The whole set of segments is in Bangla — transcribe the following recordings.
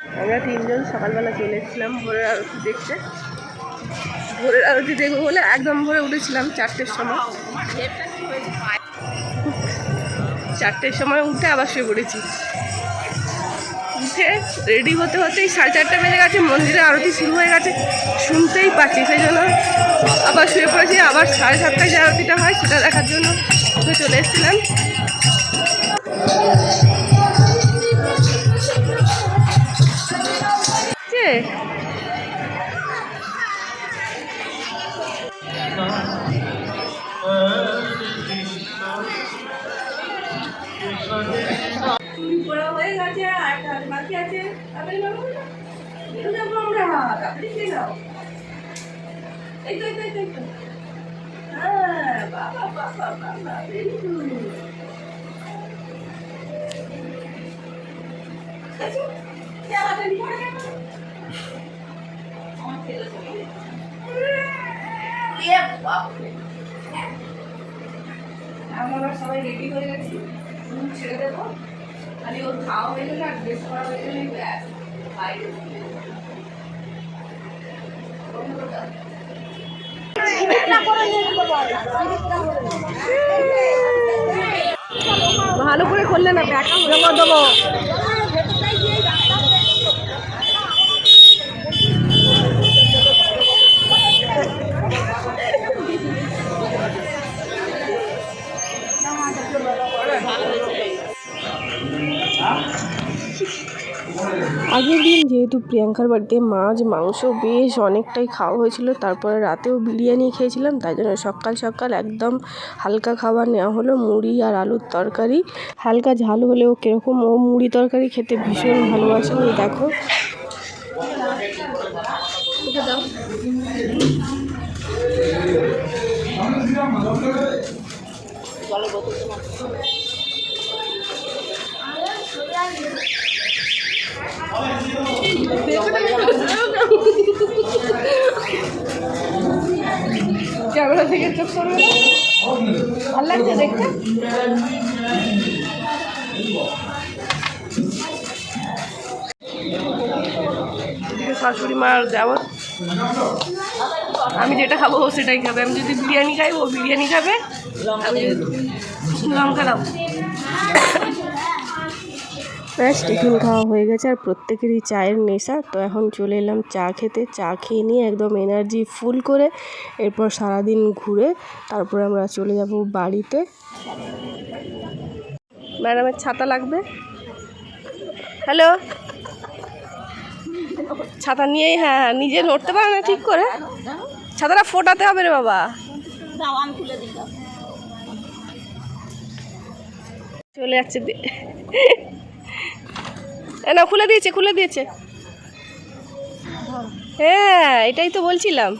আমরা তিনজন সকালবেলা চলে এসেছিলাম ভোরের আরতি দেখতে। ভোরের আরতি দেখবো বলে একদম ভোরে উঠেছিলাম 4টের সময়। 4টের সময় উঠে আবার শুয়ে পড়েছি। উঠে রেডি হতে হতেই 4:30 বেজে গেছে, মন্দিরে আরতি শুরু হয়ে গেছে, শুনতেই পাচ্ছি। সেই জন্য আবার শুয়ে পড়েছি। আবার 7:30টায় যে আরতিটা হয় সেটা দেখার জন্য চলে এসেছিলাম। হয়ে গেছে আর বাকি আছে। আমরা সবাই রেডি হয়ে গেছি, ছেড়ে দেবো। খালি ওর খাওয়া হয়ে গেলে আর ড্রেস করা হয়ে গেলেই ব্যাস বাইরে। ভালো করে করলে না ব্যাকা হয়ে দেবো। আগের দিন যেহেতু প্রিয়াঙ্কার বাড়িতে মাছ মাংস বেশ অনেকটাই খাওয়া হয়েছিল, তারপরে রাতেও বিরিয়ানি খেয়েছিলাম, তাই জন্য সকাল সকাল একদম হালকা খাবার নেওয়া হলো, মুড়ি আর আলুর তরকারি। হালকা ঝাল হলেও কীরকম, ও মুড়ি তরকারি খেতে ভীষণ ভালোবাসে। দেখো ক্যামেরা থেকে চোখ করবে না, ভালো লাগছে দেখতে। শাশুড়ি মার যাবো, আমি যেটা খাবো ও সেটাই খাবে। আমি যদি বিরিয়ানি খাই ও বিরিয়ানি খাবে। আমি লঙ্কা দাও। ব্যাস টিফিন খাওয়া হয়ে গেছে আর প্রত্যেকেরই চায়ের নেশা। তো এখন চলে এলাম চা খেতে। চা খেয়ে নিয়ে একদম এনার্জি ফুল করে এরপর সারাদিন ঘুরে তারপরে আমরা চলে যাব বাড়িতে। ম্যাডামের ছাতা লাগবে। হ্যালো, ছাতা নিয়েই, হ্যাঁ নিজে নড়তে পারে না ঠিক করে, ছাতাটা ফোটাতে হবে রে বাবা। চলে যাচ্ছে, না খুলে দিয়েছে, খুলে দিয়েছে। হ্যাঁ এটাই তো বলছিলাম,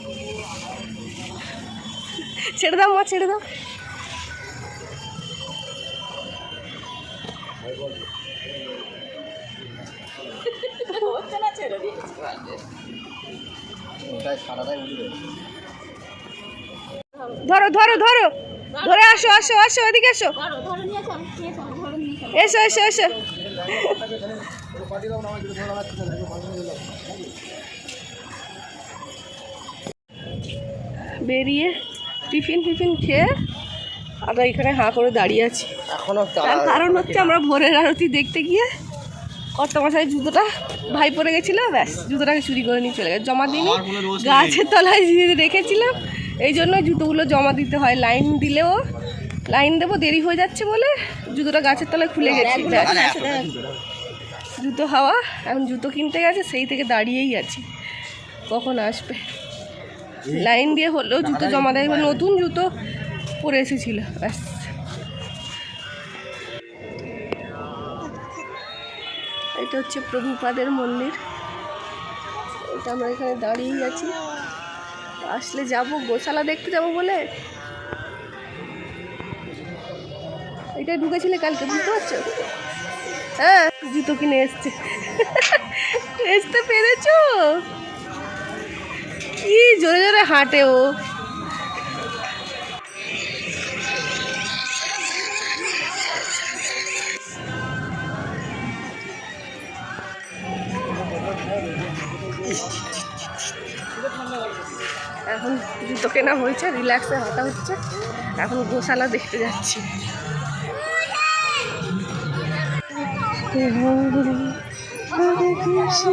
ছেড়ে দাও মা, ছেড়ে দাও। ধরো ধরো ধরো, ধরে আসো আসো আসো, এদিকে এসো, এসো এসো এসো। বেরিয়ে টিফিন টিফিন খেয়ে আমরা এখানে হাঁ করে দাঁড়িয়ে আছি। তার কারণ হচ্ছে আমরা ভোরের আরতি দেখতে গিয়ে কর্তামশাই জুতোটা ভাই পরে গেছিলো, ব্যাস জুতোটাকে চুরি করে নিয়ে চলে গেছে। জমা দিইনি, গাছের তলায় রেখেছিলাম, এই জন্য জুতোগুলো জমা দিতে হয়। লাইন দিলেও লাইন দেবো দেরি হয়ে যাচ্ছে বলে জুতোটা গাছের তলায় খুলে গেছে। জুতো হাওয়া, এখন জুতো কিনতে গেছে, সেই থেকে দাঁড়িয়েই আছি কখন আসবে। লাইন দিয়ে হলেও জুতো জমা দেয়, নতুন জুতো পরে এসেছিল ব্যাস। এটা হচ্ছে প্রভুপাদের মন্দির, এটা আমরা এখানে দাঁড়িয়েই আছি। আসলে যাব গোশালা দেখতে যাব বলে। এটাই ঢুকেছিলে কালকে, বুঝতে পারছো? হ্যাঁ জুতো কিনে এসছে। আসতে পেরেছো? কি জোরে জোরে হাঁটে ও। এখন জুতো কেনা হয়েছে, রিল্যাক্সে হাঁটা হচ্ছে। এখন গোশালা দেখতে যাচ্ছি। হরে কৃষ্ণ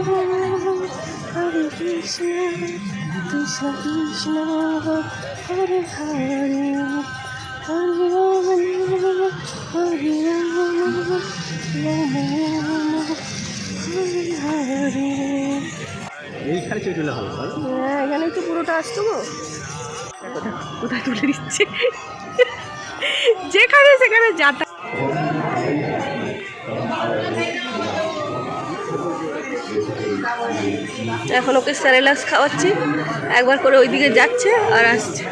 হরে কৃষ্ণ কৃষ্ণ কৃষ্ণ হরে হরে হরে রাম হরে রাম রাম রাম হরে হরে। এইখানে ছবি তুলে হবে। হ্যাঁ, এখানেই তো পুরোটা আসতো গো। কোথায় তুলে দিচ্ছে, যেখানে সেখানে যাতা। এখন ওকে স্যারেলাক্স খাওয়াচ্ছি, একবার করে ওইদিকে যাচ্ছে আর আসছে।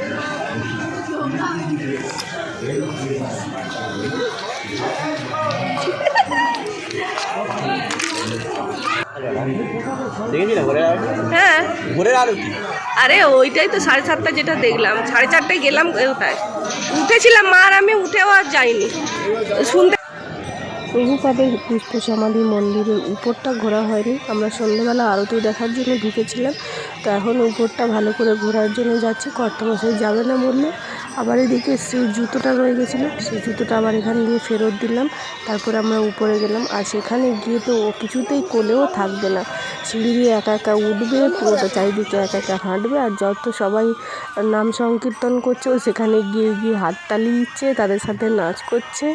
হ্যাঁ, আরে ওইটাই তো 7:30 যেটা দেখলাম, 4:30 গেলাম ওটায়, উঠেছিলাম মা আর আমি, উঠেও আর যাইনি শুনতে। প্রভুপাদের পুষ্প সমাধি মন্দিরের উপরটা ঘোরা হয়নি, আমরা সন্ধ্যেবেলা আরতি দেখার জন্য ঢুকেছিলাম। তো এখন উপরটা ভালো করে ঘোরার জন্য যাচ্ছি। কর্তামশাই যাবে না বললো। আবার এদিকে সেই জুতোটা রয়ে গেছিলো, সেই জুতোটা আবার এখান দিয়ে ফেরত দিলাম। তারপরে আমরা উপরে গেলাম, আর সেখানে গিয়ে তো ও কিছুতেই কোলেও থাকবে না। সিঁড়ি দিয়ে একা একা উঠবে, পুরোটা চারিদিকে একা একা হাঁটবে। আর যত সবাই নাম সংকীর্তন করছে, ও সেখানে গিয়ে গিয়ে হাততালি দিচ্ছে, তাদের সাথে নাচ করছে।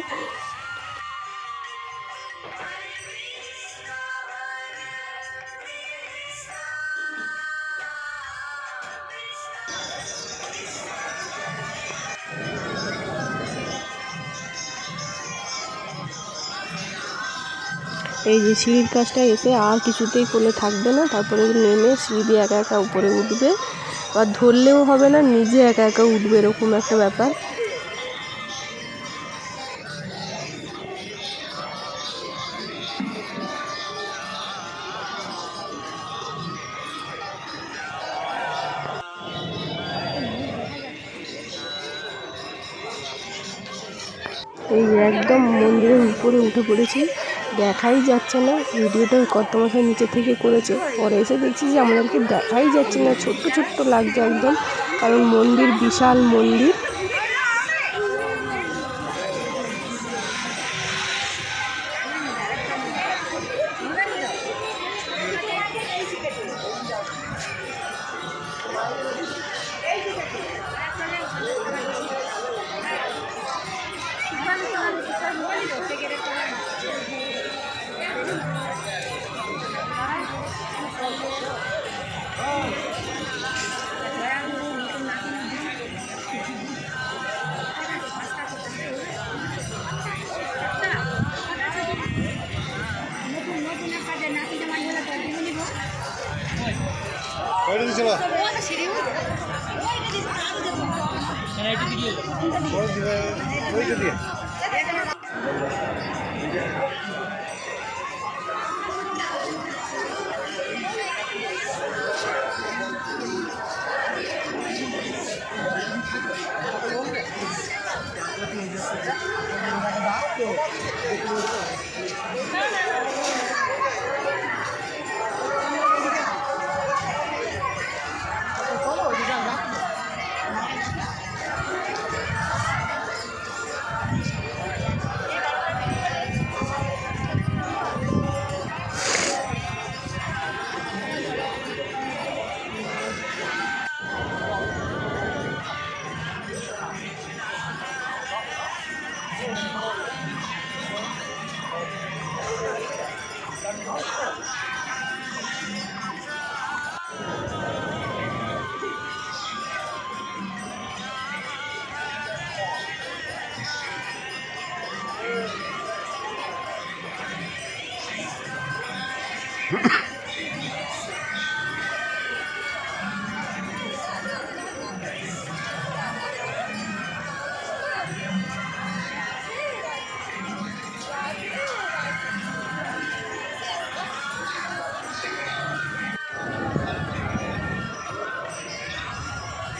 এই যে সিঁড়ির কাজটা এসে আর কিছুতেই কোলে থাকবে না। তারপরে নেমে সিঁড়ি দিয়ে একা একা উপরে উঠবে, বা ধরলেও হবে না, নিজে একা একা উঠবে, এরকম একটা ব্যাপার। এই একদম মন্দিরের উপরে উঠে পড়েছি, দেখাই যাচ্ছে না। ভিডিওটা কর্তামশাই নিচে থেকে করেছে, পরে এসে দেখছি যে আমাদেরকে দেখাই যাচ্ছে না, ছোট্ট ছোট্ট লাগছে একদম, কারণ মন্দির বিশাল মন্দির।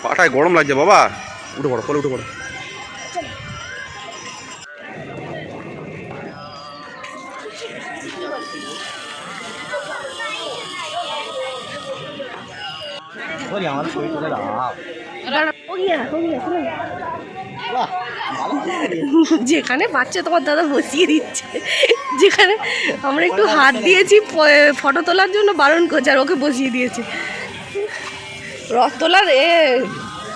পাটায় গরম লাগছে বাবা, উঠে পড়ো, কোলে উঠে পড়ো। যেখানে পাচ্ছে তোমার দাদা বসিয়ে দিচ্ছে, যেখানে আমরা একটু হাত দিয়েছি ফটো তোলার জন্য বারণ করছে, আর ওকে বসিয়ে দিয়েছে। রথ তোলার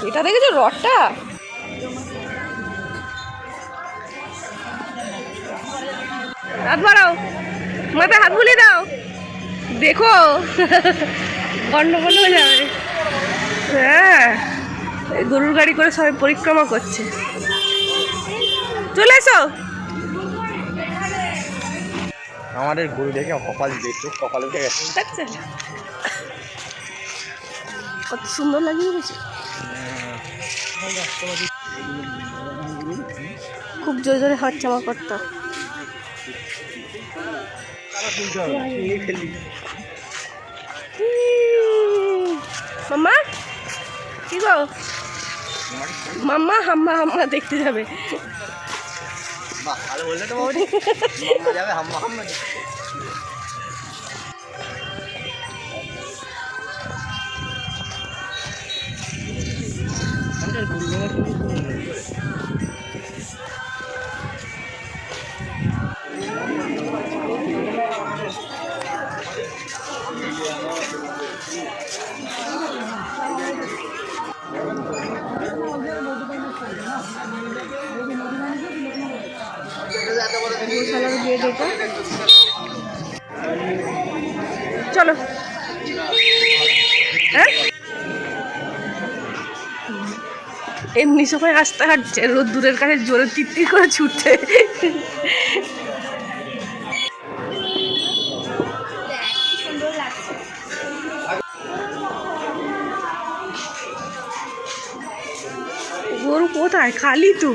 এটা দেখেছো রথটা? হাত বাড়াও, মাথায় হাত বুলিয়ে দাও, দেখো গন্ডগোল হয়ে যাবে। হ্যাঁ, গরুর গাড়ি করে সবাই পরিক্রমা করছে। চলে এসো। আমাদের গরু দেখে কপাল দেখছো, কপাল উঠে গেছে। কত সুন্দর লাগিয়ে গেছে, খুব জোরে জোরে হচ্ছে আমার কর্তা। মাম্মা কি গো, মাম্মা হাম্মা হাম্মা দেখতে যাবে। চলো হ্যাঁ, এমনি সময় আসতে হাঁটছে, রোদ দূরের কাছে জোরে টিট্টির করে ছুটছে। গরু কোথায়, খালি তো।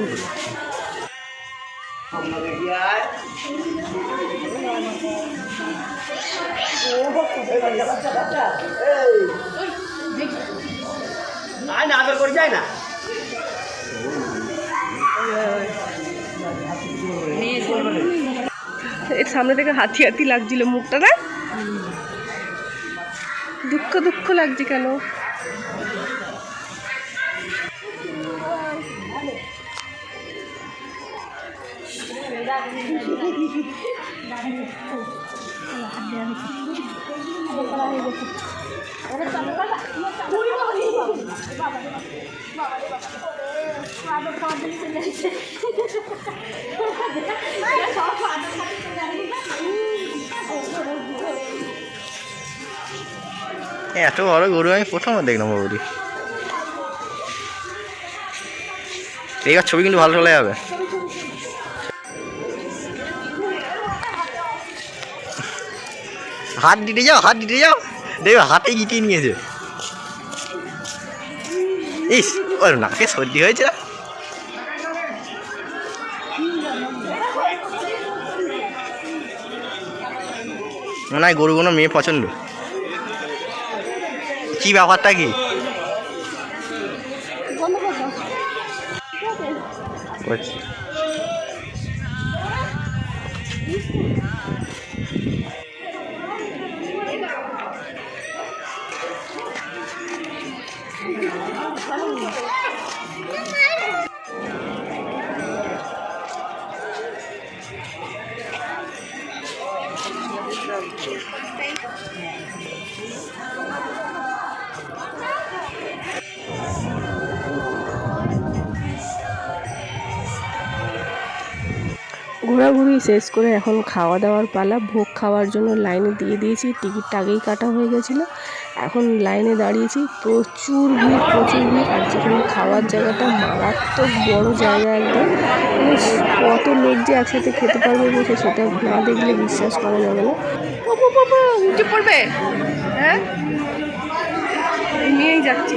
এর সামনে থেকে হাতি হাতি লাগছিল মুখটা, না দুঃখ দুঃখ লাগছে কেন? এত বড় গরু আমি প্রথম দেখলাম বাবুরি। এইবার ছবি কিন্তু ভালো চলে যাবে। হাত দিতে যাও, হাত দিতে যাও, দেখো হাতে গিটিয়ে নিয়েছে। ইস, ওর নাকে সর্দি হয়েছে। মনে হয় গরুগুলো মেয়ে পছন্দ। কি ব্যাপারটা কি? ঘোরাঘুরি শেষ করে এখন খাওয়া দাওয়ার পালা। ভোগ খাওয়ার জন্য লাইনে দিয়ে দিয়েছি, টিকিটটা আগেই কাটা হয়ে গেছিলো। এখন লাইনে দাঁড়িয়েছি, প্রচুর ভিড় প্রচুর ভিড়। আর যেখানে খাওয়ার জায়গাটা মারাত্মক বড় জায়গা একদম, মানে কত লোক যে একসাথে খেতে পারবে বসে সেটা না দেখলে বিশ্বাস করা যাবে না। উঠে পড়বে, হ্যাঁ নিয়েই যাচ্ছি।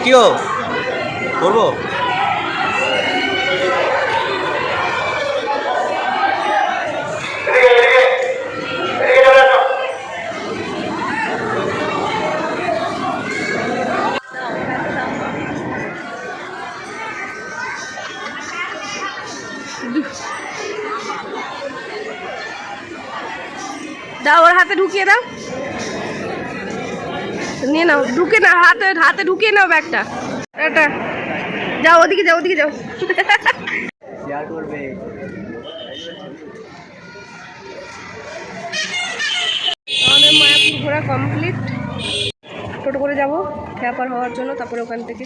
কি করবো? দাও ওর হাতে ঢুকিয়ে দাও, নিয়ে নাও, ঢুকে নাও হাতে, হাতে ঢুকিয়ে নাও ব্যাগটা। টাটা, যাও ওদিকে যাও, ওদিকে যাও। আমাদের মায়াপুর ঘোরা কমপ্লিট। টোটো করে যাবো খেয়াপার হওয়ার জন্য, তারপরে ওখান থেকে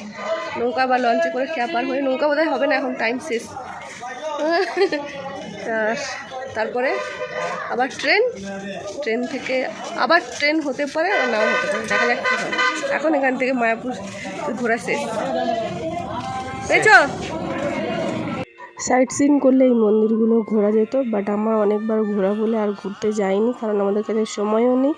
নৌকা বা লঞ্চে করে খেয়াপার হয়ে, নৌকা বোধহয় হবে না এখন, টাইম শেষ। তারপরে আবার ট্রেন থেকে আবার ট্রেন হতে পারে আর নাও হতে পারে, দেখা যাক কী হয়। এখন এখান থেকে মায়াপুর ঘোরা শেষ। পেয়েছ? সাইট সিন করলে এই মন্দিরগুলো ঘোরা যেত, বাট আমার অনেকবার ঘোরা বলে আর ঘুরতে যাইনি, কারণ আমাদের কাছে সময়ও নেই।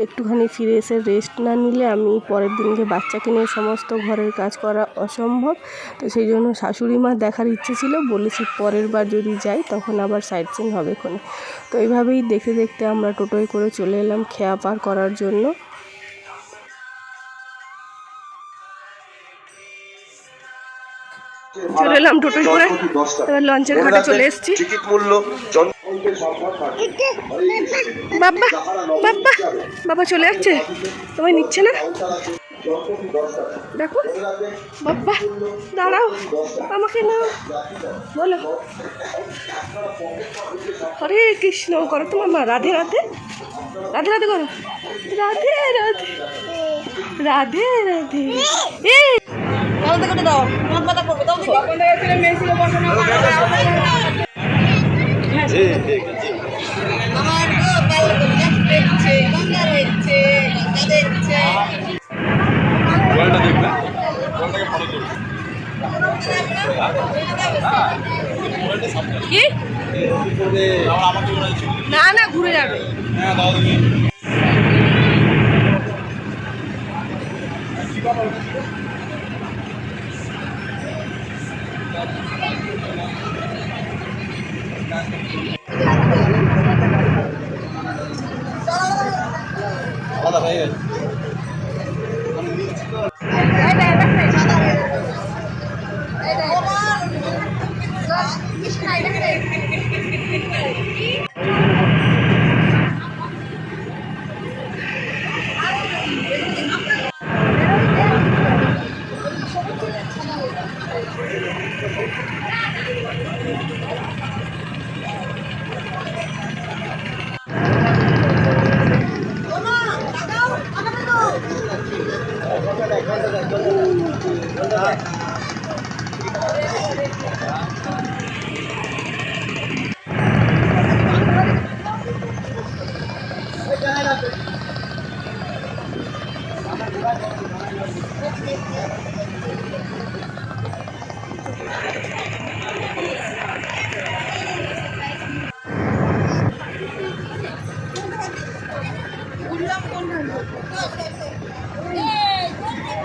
একটুখানি ফিরে এসে রেস্ট না নিলে আমি পরের দিনকে বাচ্চাকে নিয়ে সমস্ত ঘরের কাজ করা অসম্ভব। তো সেই জন্য শাশুড়ি মা দেখার ইচ্ছে ছিল, বলেছি পরের বার যদি যাই তখন আবার সাইট সিন হবে এখানে। তো এইভাবেই দেখতে দেখতে আমরা টোটোয় করে চলে এলাম খেয়াপার করার জন্য। চলে এলাম টোটোয় করে, এবার লঞ্চের ঘাটে চলে এসেছি। বাবা বাবা বাবা চলে যাচ্ছে, তোমায় নিচ্ছে না, দেখো বাবা, দাঁড়াও আমাকে নাও, বলো হরে কৃষ্ণ করো তোমার মা, রাধে রাধে, রাধে রাধে করো, রাধে রাধে, রাধে রাধে। এই দাও, না না ঘুরে যাবে।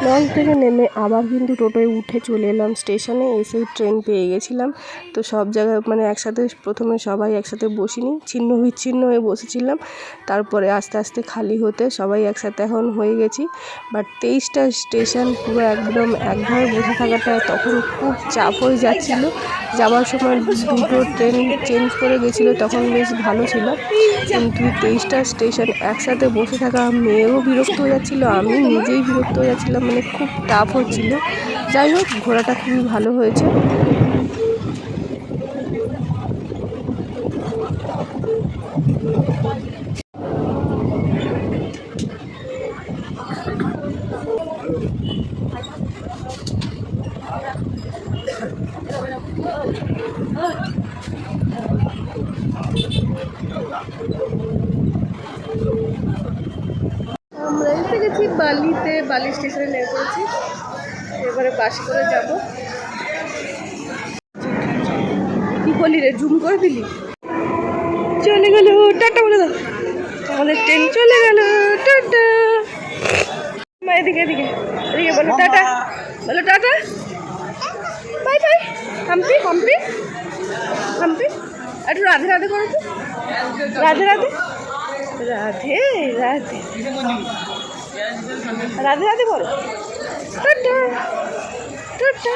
লঞ্চ থেকে নেমে আবার কিন্তু টোটোয় উঠে চলে এলাম স্টেশনে, এসেই ট্রেন পেয়ে গেছিলাম। তো সব জায়গায় মানে একসাথে প্রথমে সবাই একসাথে বসিনি, ছিন্ন বিচ্ছিন্ন হয়ে বসেছিলাম, তারপরে আস্তে আস্তে খালি হতে সবাই একসাথে এখন হয়ে গেছি। বাট 23টা স্টেশন পুরো একদম একভাবে বসে থাকাটা তখন খুব চাপ হয়ে যাচ্ছিল। যাওয়ার সময় দুটো ট্রেন চেঞ্জ করে গেছিলো, তখন বেশ ভালো ছিল, কিন্তু 23টা স্টেশন একসাথে বসে থাকা মেয়েও বিরক্ত হয়ে যাচ্ছিলো, আমি নিজেই বিরক্ত হয়ে যাচ্ছিলাম, মানে খুব টাফ হচ্ছিল। যাই হোক ঘোরাটা খুবই ভালো হয়েছে। আমরা এসে গেছি বালিতে, বালি স্টেশনে নেমে পড়েছি, এবারে বাসে করে যাব। কি বলি রে, জুম করে দিলি, চলে গেল, টাটা বলে দাও, আমাদের ট্রেন চলে গেল, টাটা। মা এদিকে এদিকে এদিকে বলো টাটা, বলো tata, bye bye. Hampi Hampi Hampi, একটু রাধে রাধে করো তো, রাধে রাধে, রাধে রাধে, রাধে রাধে বলো, টাটা টাটা।